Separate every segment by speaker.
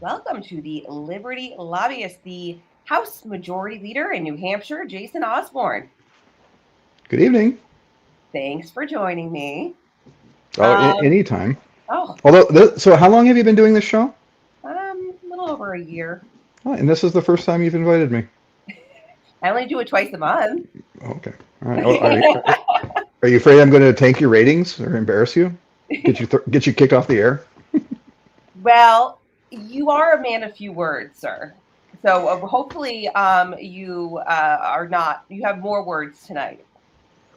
Speaker 1: Welcome to the Liberty Lobbyist, the House Majority Leader in New Hampshire, Jason Osborne.
Speaker 2: Good evening.
Speaker 1: Thanks for joining me.
Speaker 2: Oh, anytime.
Speaker 1: Oh,
Speaker 2: So how long have you been doing this show?
Speaker 1: a little over a year.
Speaker 2: Oh, and this is the first time you've invited me.
Speaker 1: I only do it twice a month.
Speaker 2: Okay. All right. Oh, are you afraid I'm going to tank your ratings or embarrass you? Get you kicked off the air?
Speaker 1: Well, you are a man of few words, sir. So hopefully, you are not. You have more words tonight.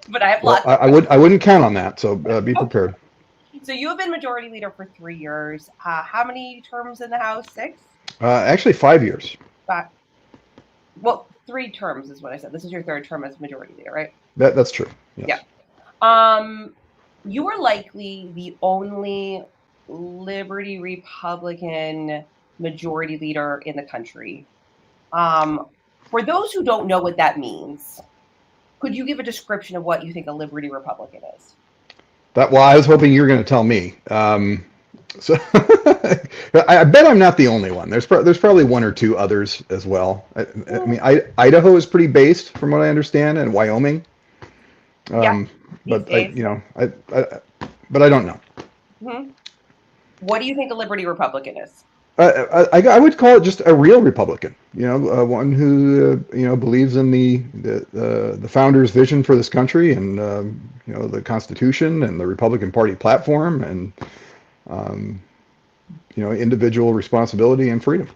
Speaker 1: But I have
Speaker 2: Well,
Speaker 1: lots of
Speaker 2: I wouldn't count on that. So be
Speaker 1: questions.
Speaker 2: prepared.
Speaker 1: So you have been Majority Leader for 3 years. How many terms in the House? Six?
Speaker 2: Actually, 5 years.
Speaker 1: Five? Well, 3 terms is what I said. This is your third term as Majority Leader, right?
Speaker 2: That's true.
Speaker 1: Yeah.
Speaker 2: Yes.
Speaker 1: You are likely the only Liberty Republican Majority Leader in the country. For those who don't know what that means, could you give a description of what you think a Liberty Republican is?
Speaker 2: Well, I was hoping you were going to tell me. So I bet I'm not the only one. There's probably one or two others as well. I mean, Idaho is pretty based, from what I understand, and Wyoming.
Speaker 1: Yeah, these
Speaker 2: But
Speaker 1: days.
Speaker 2: but I don't know.
Speaker 1: Mm-hmm. What do you think a Liberty Republican is?
Speaker 2: I would call it just a real Republican. One who believes in the founders' vision for this country, and the Constitution and the Republican Party platform, and individual responsibility and freedom.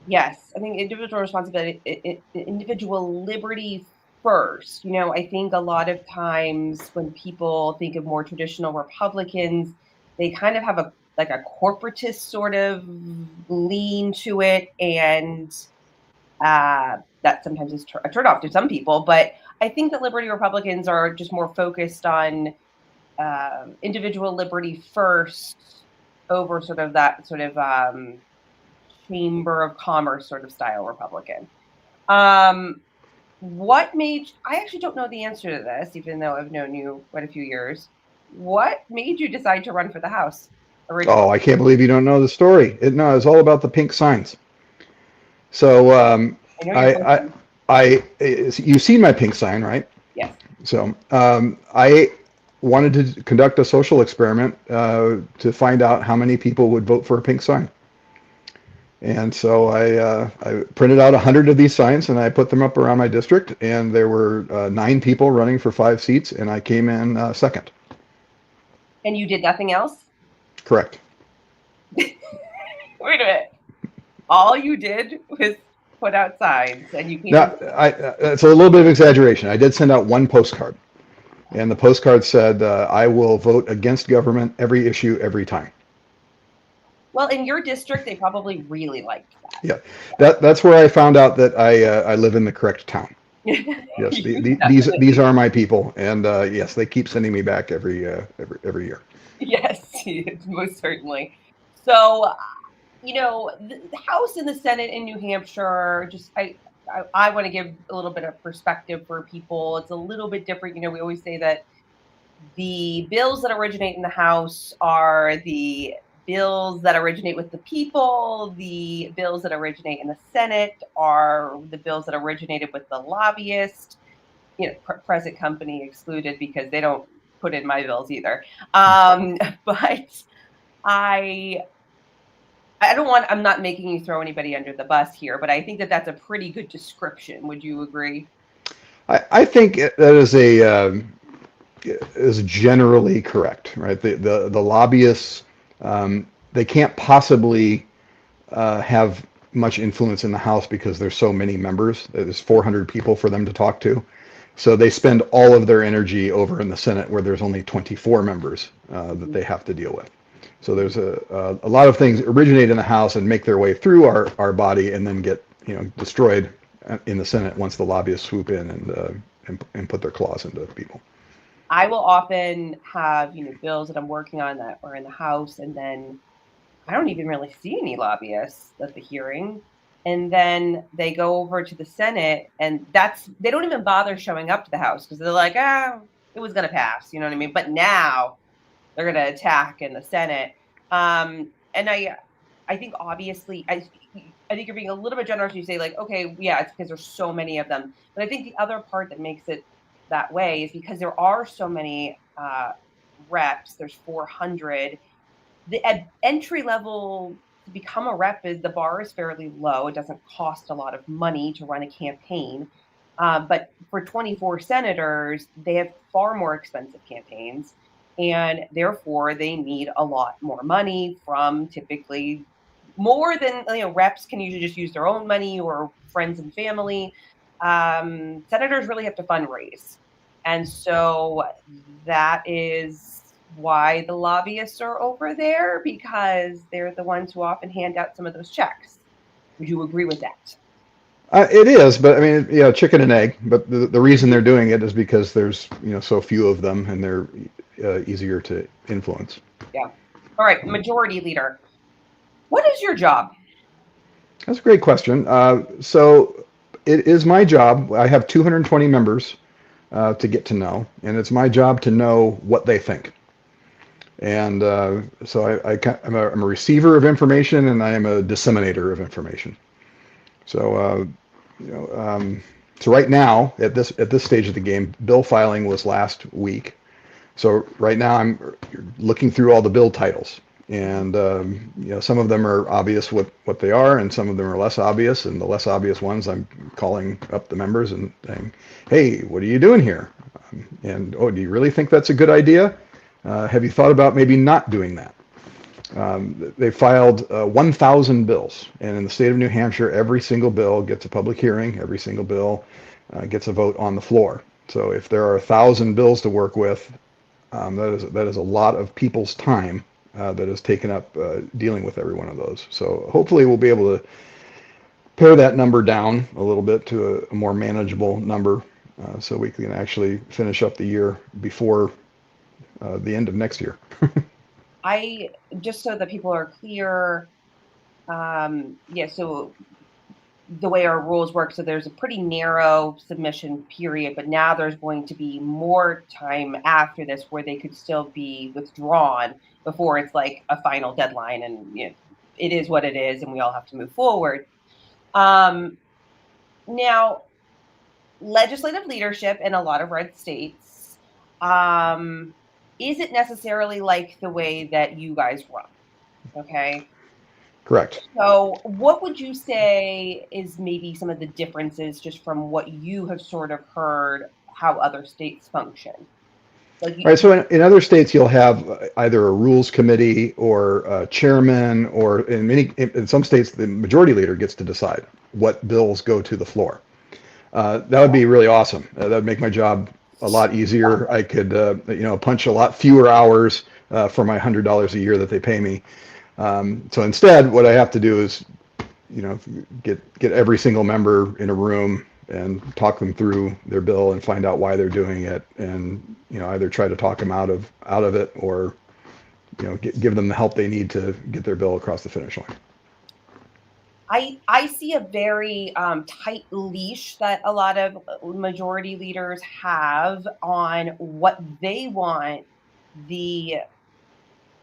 Speaker 1: Yes, I think individual responsibility, individual liberty first. I think a lot of times when people think of more traditional Republicans, they kind of have a corporatist sort of lean to it, and that sometimes is a turnoff to some people. But I think that Liberty Republicans are just more focused on individual liberty first over sort of that sort of Chamber of Commerce sort of style Republican. What made I actually don't know the answer to this, even though I've known you quite a few years. What made you decide to run for the House originally?
Speaker 2: Oh, I can't believe you don't know the story. No, it's all about the pink signs. So
Speaker 1: I know you're
Speaker 2: you've seen my pink sign, right?
Speaker 1: yes.
Speaker 2: So I wanted to conduct a social experiment to find out how many people would vote for a pink sign. And so I printed out 100 of these signs and I put them up around my district. And there were 9 people running for 5 seats, and I came in second.
Speaker 1: And you did nothing else?
Speaker 2: Correct.
Speaker 1: Wait a minute. All you did was put out signs, and you came.
Speaker 2: Now, it's a little bit of exaggeration. I did send out one postcard, and the postcard said, "I will vote against government every issue every time."
Speaker 1: Well, in your district, they probably really liked that.
Speaker 2: Yeah, that's where I found out that I live in the correct town. Yes, these are my people, and yes, they keep sending me back every year.
Speaker 1: Yes, most certainly. So, the House and the Senate in New Hampshire, just I want to give a little bit of perspective for people. It's a little bit different. We always say that the bills that originate in the House are the bills that originate with the people. The bills that originate in the Senate are the bills that originated with the lobbyist, present company excluded because they don't put in my bills either. But I'm not making you throw anybody under the bus here, but I think that that's a pretty good description. Would you agree?
Speaker 2: I think that is generally correct, right? The lobbyists, they can't possibly have much influence in the House because there's so many members. There's 400 people for them to talk to. So they spend all of their energy over in the Senate, where there's only 24 members that they have to deal with. So there's a lot of things originate in the House and make their way through our body and then get destroyed in the Senate once the lobbyists swoop in and put their claws into people.
Speaker 1: I will often have bills that I'm working on that are in the House, and then I don't even really see any lobbyists at the hearing. And then they go over to the Senate, and they don't even bother showing up to the House because they're like, it was going to pass. You know what I mean? But now they're going to attack in the Senate. And I think obviously, I think you're being a little bit generous when you say like, okay, yeah, it's because there's so many of them. But I think the other part that makes it that way is because there are so many reps. There's 400. The entry level to become a rep is the bar is fairly low. It doesn't cost a lot of money to run a campaign. But for 24 senators, they have far more expensive campaigns. And therefore, they need a lot more money from typically more than, reps can usually just use their own money or friends and family. Senators really have to fundraise. And so that is why the lobbyists are over there, because they're the ones who often hand out some of those checks. Would you agree with that?
Speaker 2: It is, but I mean, chicken and egg. But the reason they're doing it is because there's so few of them, and they're easier to influence.
Speaker 1: Yeah. All right, majority leader. What is your job?
Speaker 2: That's a great question. So it is my job. I have 220 members to get to know, and it's my job to know what they think. And so I'm a receiver of information, and I am a disseminator of information. So so right now at this stage of the game, bill filing was last week. So right now I'm looking through all the bill titles, and some of them are obvious what they are, and some of them are less obvious. And the less obvious ones, I'm calling up the members and saying, "Hey, what are you doing here?" And "Oh, do you really think that's a good idea? Have you thought about maybe not doing that?" They filed 1,000 bills, and in the state of New Hampshire, every single bill gets a public hearing. Every single bill gets a vote on the floor. So if there are 1,000 bills to work with, that is a lot of people's time that is taken up dealing with every one of those. So hopefully we'll be able to pare that number down a little bit to a more manageable number, so we can actually finish up the year before the end of next year.
Speaker 1: I just so that people are clear. So the way our rules work, so there's a pretty narrow submission period, but now there's going to be more time after this where they could still be withdrawn before it's like a final deadline, and it is what it is, and we all have to move forward. Now, legislative leadership in a lot of red states isn't necessarily like the way that you guys run. Okay.
Speaker 2: Correct.
Speaker 1: So, what would you say is maybe some of the differences just from what you have sort of heard how other states function? Like,
Speaker 2: Right. So in other states, you'll have either a rules committee or a chairman, or in some states, the majority leader gets to decide what bills go to the floor. That would be really awesome. That would make my job a lot easier. I could, punch a lot fewer hours for my $100 a year that they pay me. So instead, what I have to do is, get every single member in a room and talk them through their bill and find out why they're doing it, and either try to talk them out of it, or give them the help they need to get their bill across the finish line.
Speaker 1: I see a very tight leash that a lot of majority leaders have on what they want the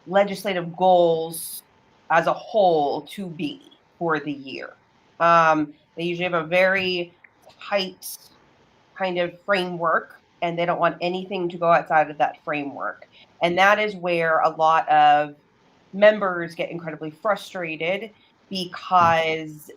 Speaker 1: legislative goals as a whole to be for the year. They usually have a very tight kind of framework, and they don't want anything to go outside of that framework. And that is where a lot of members get incredibly frustrated, because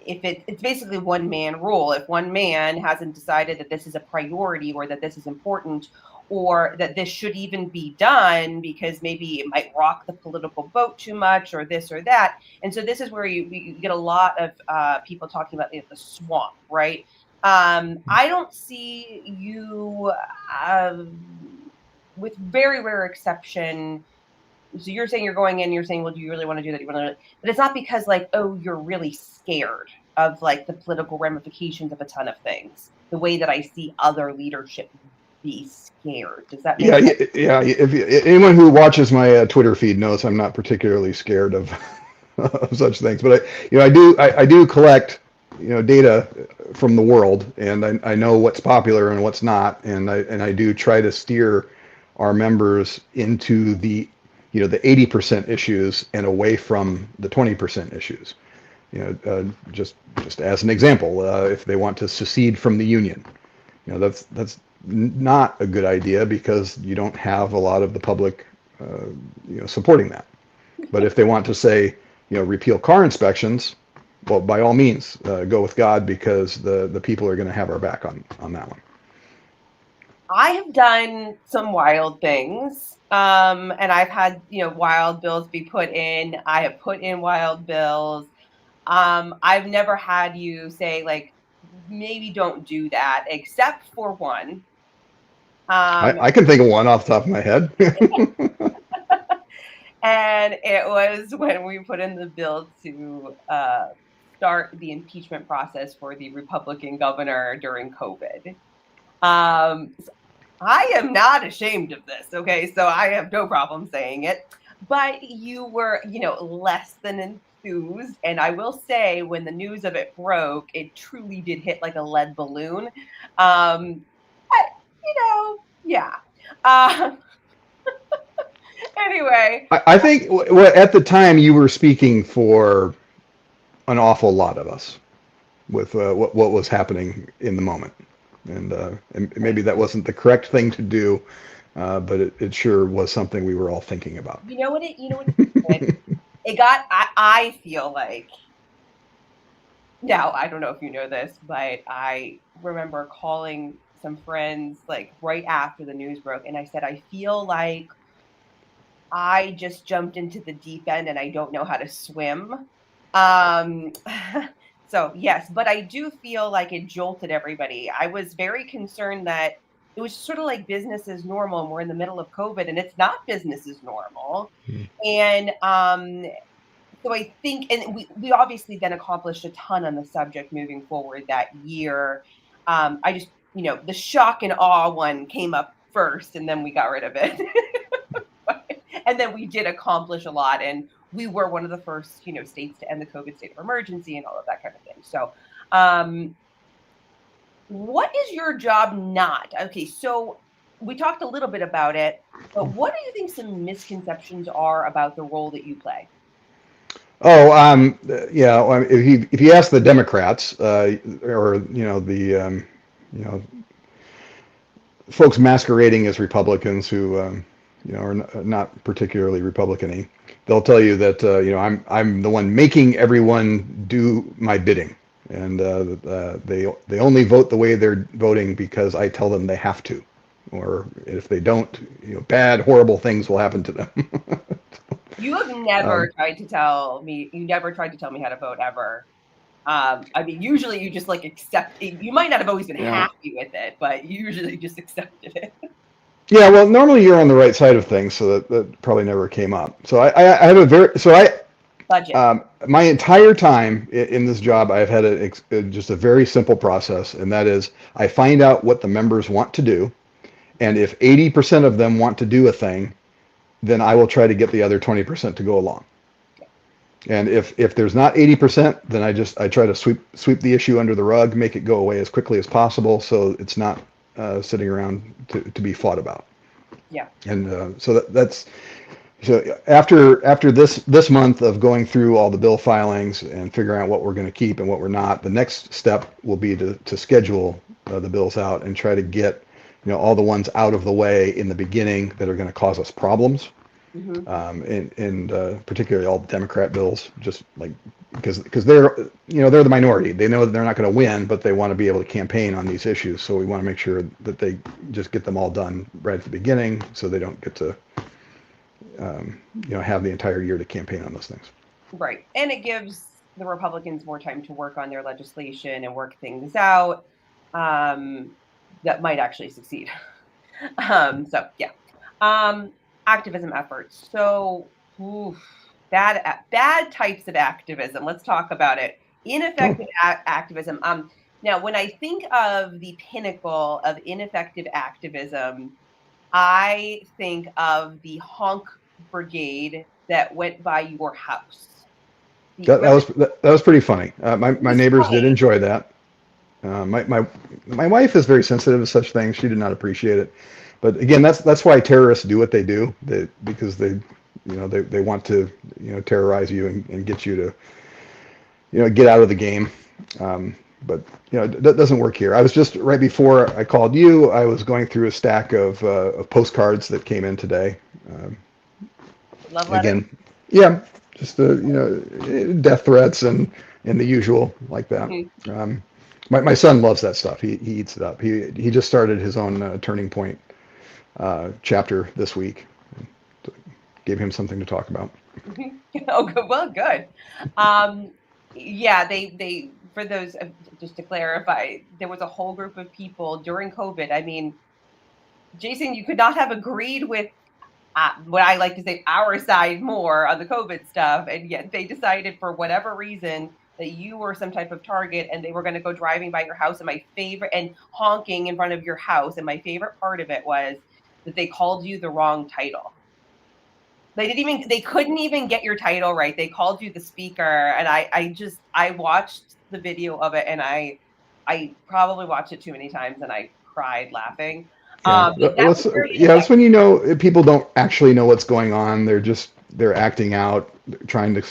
Speaker 1: if it's basically one man rule. If one man hasn't decided that this is a priority, or that this is important, or that this should even be done because maybe it might rock the political boat too much, or this or that. And so this is where you get a lot of people talking about the swamp, right? I don't see you, with very rare exception. So you're saying you're going in, you're saying, well, do you really want to do that? But it's not because like, oh, you're really scared of like the political ramifications of a ton of things, the way that I see other leadership be scared. Does that make sense?
Speaker 2: Yeah. If anyone who watches my Twitter feed knows I'm not particularly scared of, of such things, but I do collect data from the world, and I know what's popular and what's not, and I do try to steer our members into the the 80% issues and away from the 20% issues. Just as an example, if they want to secede from the union, that's not a good idea because you don't have a lot of the public, supporting that. But if they want to say, repeal car inspections, well, by all means, go with God because the people are going to have our back on that one.
Speaker 1: I have done some wild things, and I've had wild bills be put in. I have put in wild bills. I've never had you say like maybe don't do that, except for one.
Speaker 2: I can think of one off the top of my head.
Speaker 1: And it was when we put in the bill to start the impeachment process for the Republican governor during COVID. So I am not ashamed of this. Okay. So I have no problem saying it. But you were, less than enthused. And I will say, when the news of it broke, it truly did hit like a lead balloon. But, yeah. Uh, anyway.
Speaker 2: I think at the time you were speaking for an awful lot of us with what was happening in the moment. And maybe that wasn't the correct thing to do, but it sure was something we were all thinking about.
Speaker 1: You know what it got, I feel like, now, I don't know if you know this, but I remember calling some friends like right after the news broke, and I said, I feel like I just jumped into the deep end and I don't know how to swim. Um, so yes, but I do feel like it jolted everybody. I was very concerned that it was sort of like business as normal, and we're in the middle of COVID, and it's not business as normal. And so I think, and we obviously then accomplished a ton on the subject moving forward that year. I just, the shock and awe one came up first, and then we got rid of it. And then we did accomplish a lot, and we were one of the first, states to end the COVID state of emergency and all of that kind of thing. So, what is your job not? Okay, so we talked a little bit about it, but what do you think some misconceptions are about the role that you play?
Speaker 2: Oh, yeah. If you ask the Democrats, or the folks masquerading as Republicans who are not particularly Republican-y, they'll tell you that I'm the one making everyone do my bidding, and they only vote the way they're voting because I tell them they have to, or if they don't, bad, horrible things will happen to them.
Speaker 1: You have never tried to tell me. You never tried to tell me how to vote ever. I mean, usually you just like accept it. You might not have always been happy with it, but you usually just accepted it.
Speaker 2: Yeah, well, normally you're on the right side of things, so that probably never came up. So I have
Speaker 1: budget.
Speaker 2: My entire time in this job, I've had just a very simple process, and that is I find out what the members want to do, and if 80% of them want to do a thing, then I will try to get the other 20% to go along. And if there's not 80%, then I try to sweep the issue under the rug, make it go away as quickly as possible, so it's not sitting around to be fought about.
Speaker 1: Yeah.
Speaker 2: And so that's after this month of going through all the bill filings and figuring out what we're going to keep and what we're not, the next step will be to schedule the bills out and try to get all the ones out of the way in the beginning that are going to cause us problems. Mm-hmm. And particularly all the Democrat bills, just like because they're the minority. They know that they're not going to win, but they want to be able to campaign on these issues. So we want to make sure that they just get them all done right at the beginning, so they don't get to have the entire year to campaign on those things.
Speaker 1: Right, and it gives the Republicans more time to work on their legislation and work things out that might actually succeed. So yeah. Activism efforts. So bad types of activism. Let's talk about it. Ineffective activism. Now, when I think of the pinnacle of ineffective activism, I think of the honk brigade that went by your house.
Speaker 2: That was pretty funny. My neighbors did enjoy that. My wife is very sensitive to such things. She did not appreciate it. But again, that's why terrorists do what they do, because they they want to terrorize you and get you to get out of the game. But that doesn't work here. I was just right before I called you. I was going through a stack of postcards that came in today.
Speaker 1: Love letters.
Speaker 2: Again, yeah, just death threats and the usual like that.
Speaker 1: Mhm.
Speaker 2: My son loves that stuff. He eats it up. He just started his own Turning Point chapter this week. Gave him something to talk about.
Speaker 1: Oh, good. Well, good. Um, yeah, they for those just to clarify, there was a whole group of people during COVID. I mean, Jason, you could not have agreed with what I like to say our side more on the COVID stuff, and yet they decided for whatever reason that you were some type of target, and they were going to go driving by your house. And my favorite and honking in front of your house. And my favorite part of it was that they called you the wrong title. They couldn't even get your title right. They called you the speaker, and I watched the video of it, and I probably watched it too many times, and I cried laughing.
Speaker 2: Yeah,
Speaker 1: But that was very
Speaker 2: that's when people don't actually know what's going on. They're acting out, trying to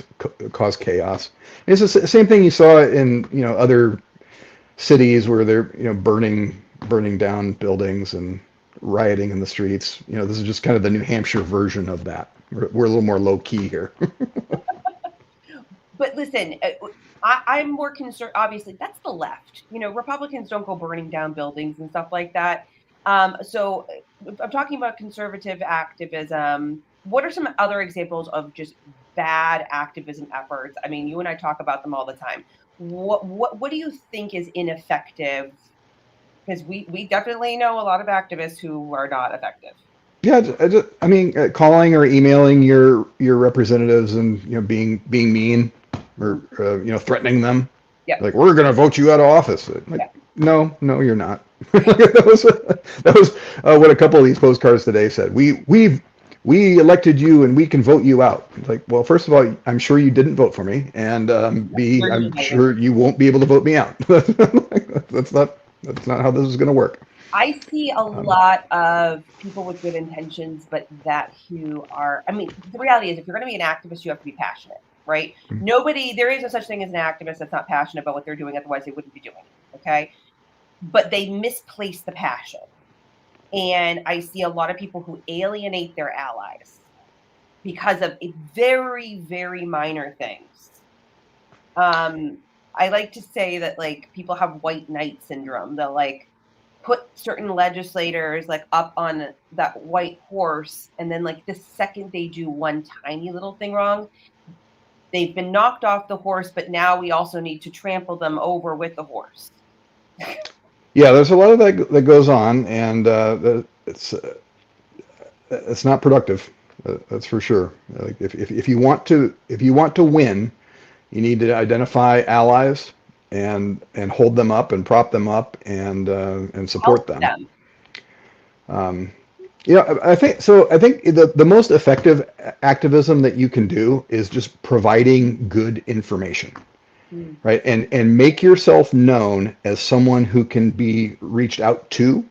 Speaker 2: cause chaos. It's the same thing you saw in other cities where they're burning down buildings and rioting in the streets. This is just kind of the New Hampshire version of that. We're a little more low key here.
Speaker 1: But listen, I'm more concerned. Obviously, that's the left. Republicans don't go burning down buildings and stuff like that. So I'm talking about conservative activism. What are some other examples of just bad activism efforts? I mean, you and I talk about them all the time. What do you think is ineffective? Because we definitely know a lot of activists who are not effective.
Speaker 2: Yeah, I mean, calling or emailing your representatives and being mean or threatening them.
Speaker 1: Yeah.
Speaker 2: Like, we're going to vote you out of office. Like,
Speaker 1: Yeah.
Speaker 2: no, you're not. that was what a couple of these postcards today said. We elected you and we can vote you out. It's like, well, first of all, I'm sure you didn't vote for me, and B, I'm sure you won't be able to vote me out. That's not how this is going to work.
Speaker 1: I see a lot of people with good intentions, but I mean, the reality is if you're going to be an activist, you have to be passionate, right?
Speaker 2: Mm-hmm.
Speaker 1: There is no such thing as an activist that's not passionate about what they're doing. Otherwise they wouldn't be doing it. Okay. But they misplace the passion. And I see a lot of people who alienate their allies because of very, very minor things. I like to say that like people have white knight syndrome. They'll like put certain legislators like up on that white horse, and then like the second they do one tiny little thing wrong, they've been knocked off the horse, but now we also need to trample them over with the horse.
Speaker 2: Yeah, there's a lot of that goes on, and it's not productive. That's for sure. Like if you want to win, you need to identify allies and hold them up and prop them up and support them. I think so. I think the most effective activism that you can do is just providing good information, right? And make yourself known as someone who can be reached out to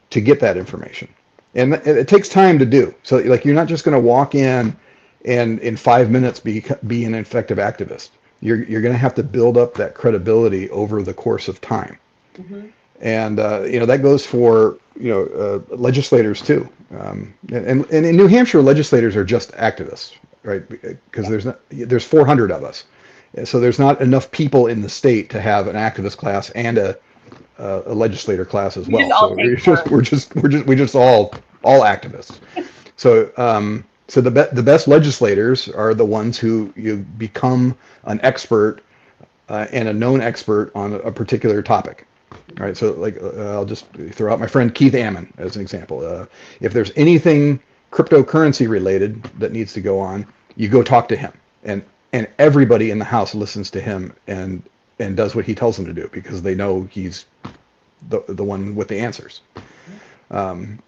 Speaker 2: get that information. And it takes time to do. So like you're not just going to walk in and in 5 minutes be an effective activist. You're going to have to build up that credibility over the course of time. Mm-hmm. And that goes for legislators too. And in New Hampshire, legislators are just activists, right? Because there's 400 of us, so there's not enough people in the state to have an activist class and a legislator class as well. So we're just all activists. So the best legislators are the ones who you become an expert and a known expert on a particular topic. All right, so like I'll just throw out my friend Keith Ammon as an example. If there's anything cryptocurrency related that needs to go on, you go talk to him, and everybody in the house listens to him and does what he tells them to do because they know he's the one with the answers. And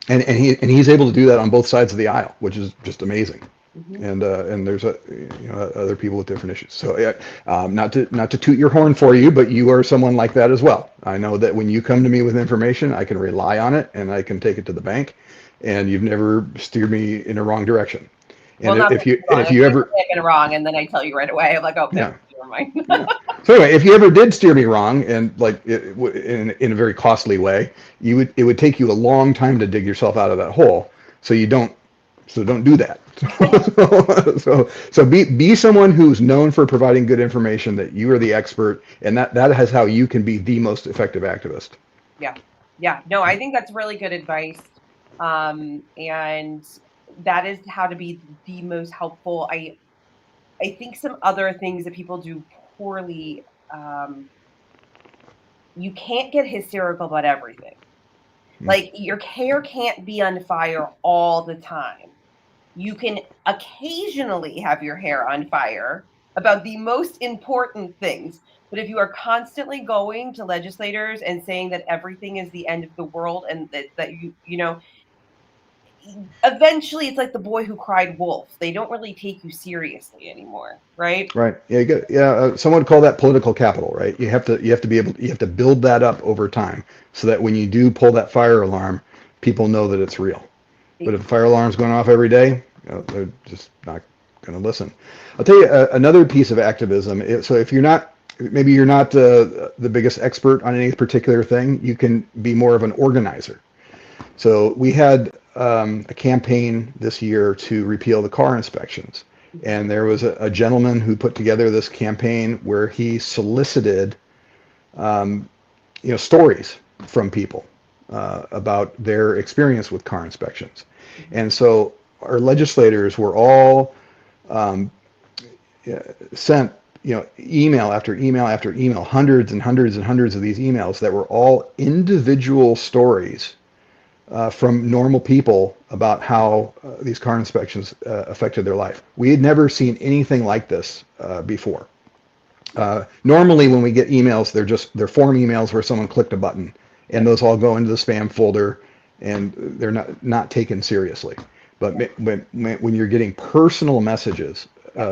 Speaker 2: he's able to do that on both sides of the aisle, which is just amazing. Mm-hmm. And there's other people with different issues. So not to toot your horn for you, but you are someone like that as well. I know that when you come to me with information, I can rely on it and I can take it to the bank, and you've never steered me in a wrong direction. And
Speaker 1: Well, not
Speaker 2: if you and
Speaker 1: wrong.
Speaker 2: if you ever
Speaker 1: I've been wrong, and then I tell you right away. I'm like, oh,
Speaker 2: yeah
Speaker 1: never mind.
Speaker 2: yeah. So anyway, if you ever did steer me wrong and like in a very costly way, it would take you a long time to dig yourself out of that hole. So you don't so don't do that. So be someone who's known for providing good information, that you are the expert, and that is how you can be the most effective activist.
Speaker 1: Yeah. Yeah. No, I think that's really good advice. And that is how to be the most helpful. I think some other things that people do poorly, um, you can't get hysterical about everything. Like your hair can't be on fire all the time. You can occasionally have your hair on fire about the most important things. But if you are constantly going to legislators and saying that everything is the end of the world and that you know, eventually it's like the boy who cried wolf. They don't really take you seriously anymore, right?
Speaker 2: Right. Yeah. Someone would call that political capital, right? You have to be able. You have to build that up over time, so that when you do pull that fire alarm, people know that it's real. But if the fire alarm's going off every day, they're just not going to listen. I'll tell you another piece of activism. So if you're not, maybe you're not the biggest expert on any particular thing, you can be more of an organizer. So we had a campaign this year to repeal the car inspections. And there was a gentleman who put together this campaign where he solicited, stories from people about their experience with car inspections. And so our legislators were all sent, email after email after email, hundreds and hundreds and hundreds of these emails that were all individual stories from normal people about how these car inspections affected their life. We had never seen anything like this before. Normally, when we get emails, they're form emails where someone clicked a button, and those all go into the spam folder, and they're not taken seriously. But when you're getting personal messages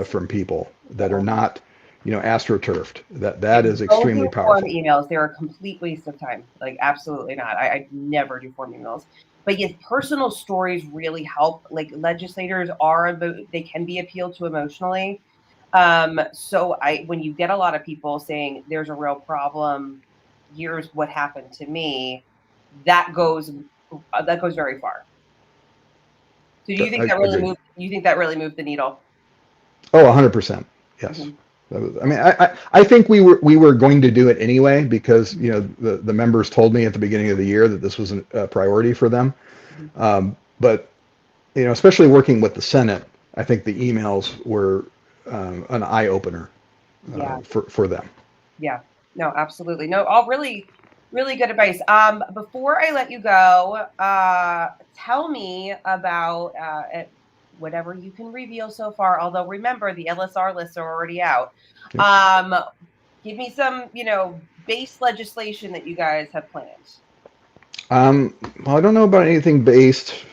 Speaker 2: from people that are not, astroturfed, that is
Speaker 1: Don't
Speaker 2: extremely
Speaker 1: do form
Speaker 2: powerful.
Speaker 1: emails. They're a complete waste of time. Like, absolutely not. I never do form emails. But yes, personal stories really help. Like legislators they can be appealed to emotionally. So when you get a lot of people saying there's a real problem, here's what happened to me, that goes very far. So do you think that really
Speaker 2: Agreed.
Speaker 1: moved? You think that really moved the needle?
Speaker 2: Oh, 100%. Yes.
Speaker 1: Hmm.
Speaker 2: I mean, I think we were going to do it anyway because, the members told me at the beginning of the year that this was a priority for them.
Speaker 1: Hmm.
Speaker 2: But, especially working with the Senate, I think the emails were an eye opener
Speaker 1: Yeah.
Speaker 2: for them.
Speaker 1: Yeah. No, absolutely. No, all really, really good advice. Before I let you go, tell me about whatever you can reveal so far. Although remember, the LSR lists are already out.
Speaker 2: Yep.
Speaker 1: Um, Give me some, base legislation that you guys have planned.
Speaker 2: Well, I don't know about anything based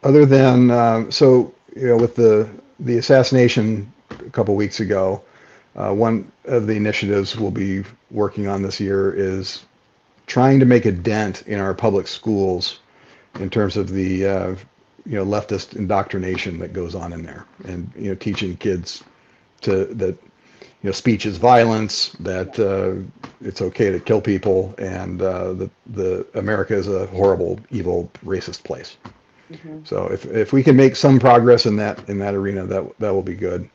Speaker 2: other than with the assassination a couple weeks ago. One of the initiatives we'll be working on this year is trying to make a dent in our public schools in terms of the leftist indoctrination that goes on in there, and teaching kids that speech is violence, that it's okay to kill people, and the America is a horrible, evil, racist place.
Speaker 1: Hmm.
Speaker 2: So if we can make some progress in that arena, that will be good.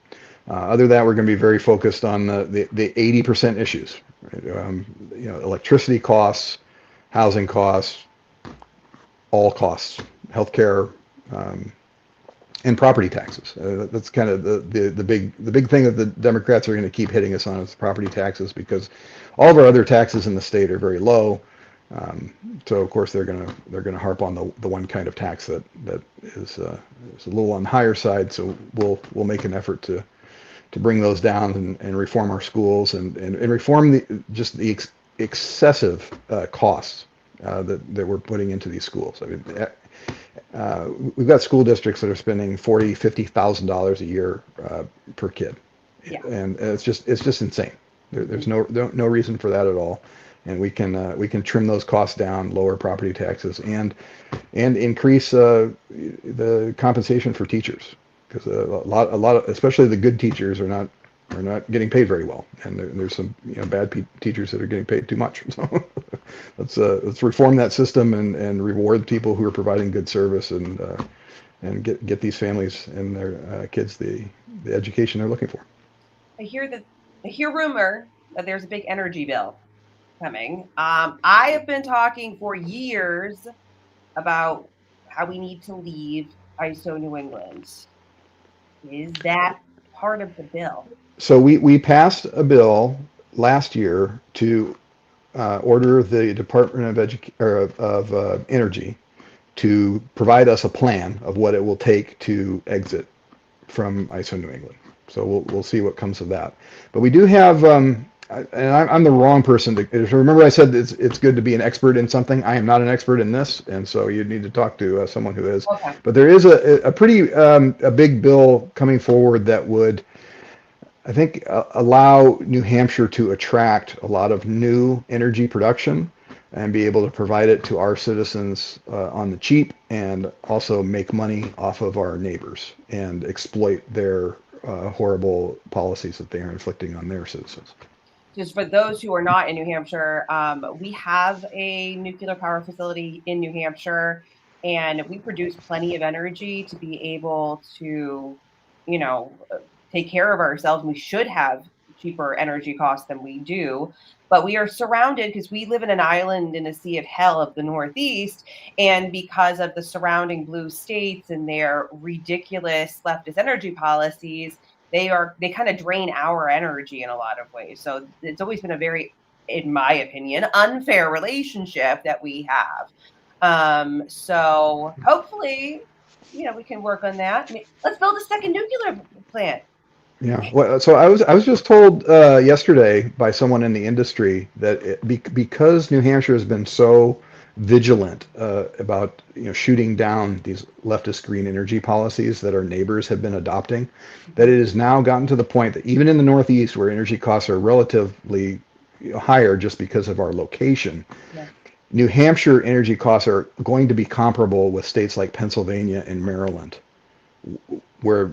Speaker 2: Other than that, we're going to be very focused on the 80% issues, right? Electricity costs, housing costs, all costs, healthcare, and property taxes. That's kind of the big thing that the Democrats are going to keep hitting us on is property taxes, because all of our other taxes in the state are very low. So of course they're gonna harp on the one kind of tax that is a little on the higher side. So we'll make an effort to bring those down and reform our schools and reform the excessive costs that we're putting into these schools. I mean, we've got school districts that are spending $40,000-$50,000 a year per kid,
Speaker 1: Yeah.
Speaker 2: and it's just insane. There's no reason for that at all, and we can trim those costs down, lower property taxes, and increase the compensation for teachers. because a lot of, especially the good teachers are not getting paid very well, and there's some bad teachers that are getting paid too much. So let's reform that system and reward people who are providing good service and get these families and their kids the education they're looking for.
Speaker 1: I hear rumor that there's a big energy bill coming. I have been talking for years about how we need to leave ISO New England. Is that part of the bill?
Speaker 2: So we passed a bill last year to order the Department of Energy to provide us a plan of what it will take to exit from ISO New England. So we'll see what comes of that. But we do have, and I'm the wrong person to remember. I said it's good to be an expert in something. I am not an expert in this, and so you need to talk to someone who is.
Speaker 1: Okay.
Speaker 2: But there is a pretty a big bill coming forward that would, I think, allow New Hampshire to attract a lot of new energy production and be able to provide it to our citizens on the cheap, and also make money off of our neighbors and exploit their horrible policies that they are inflicting on their citizens.
Speaker 1: Just for those who are not in New Hampshire, we have a nuclear power facility in New Hampshire, and we produce plenty of energy to be able to, take care of ourselves. We should have cheaper energy costs than we do, but we are surrounded, because we live in an island in a sea of hell of the Northeast, and because of the surrounding blue states and their ridiculous leftist energy policies, they kind of drain our energy in a lot of ways. So it's always been a very, in my opinion, unfair relationship that we have. So hopefully, we can work on that. I mean, let's build a second nuclear plant.
Speaker 2: Yeah. Well, so I was just told yesterday by someone in the industry that because New Hampshire has been so vigilant about shooting down these leftist green energy policies that our neighbors have been adopting, that it has now gotten to the point that even in the Northeast, where energy costs are relatively higher just because of our location,
Speaker 1: Yeah.
Speaker 2: New Hampshire energy costs are going to be comparable with states like Pennsylvania and Maryland, where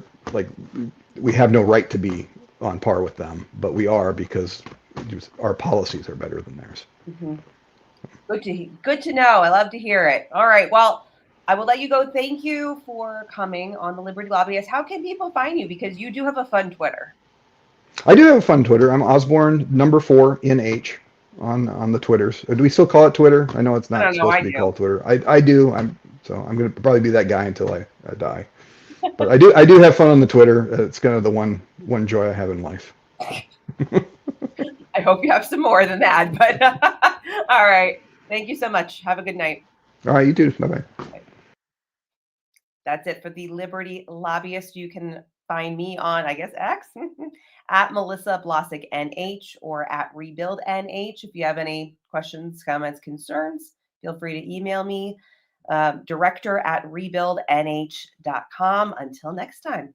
Speaker 2: we have no right to be on par with them, but we are, because our policies are better than theirs.
Speaker 1: Mm-hmm. Good to know. I love to hear it. All right. Well, I will let you go. Thank you for coming on the Liberty Lobbyist. How can people find you? Because you do have a fun Twitter.
Speaker 2: I do have a fun Twitter. I'm Osborne #4NH on the Twitters. Do we still call it Twitter? I know it's not supposed to be called Twitter. I do. I'm going to probably be that guy until I die. But I do have fun on the Twitter. It's kind of the one joy I have in life.
Speaker 1: I hope you have some more than that. But all right. Thank you so much. Have a good night.
Speaker 2: All right, you too. Bye-bye.
Speaker 1: That's it for the Liberty Lobbyist. You can find me on, I guess, X at Melissa Blasek NH or at Rebuild NH. If you have any questions, comments, concerns, feel free to email me, director@rebuildnh.com. Until next time.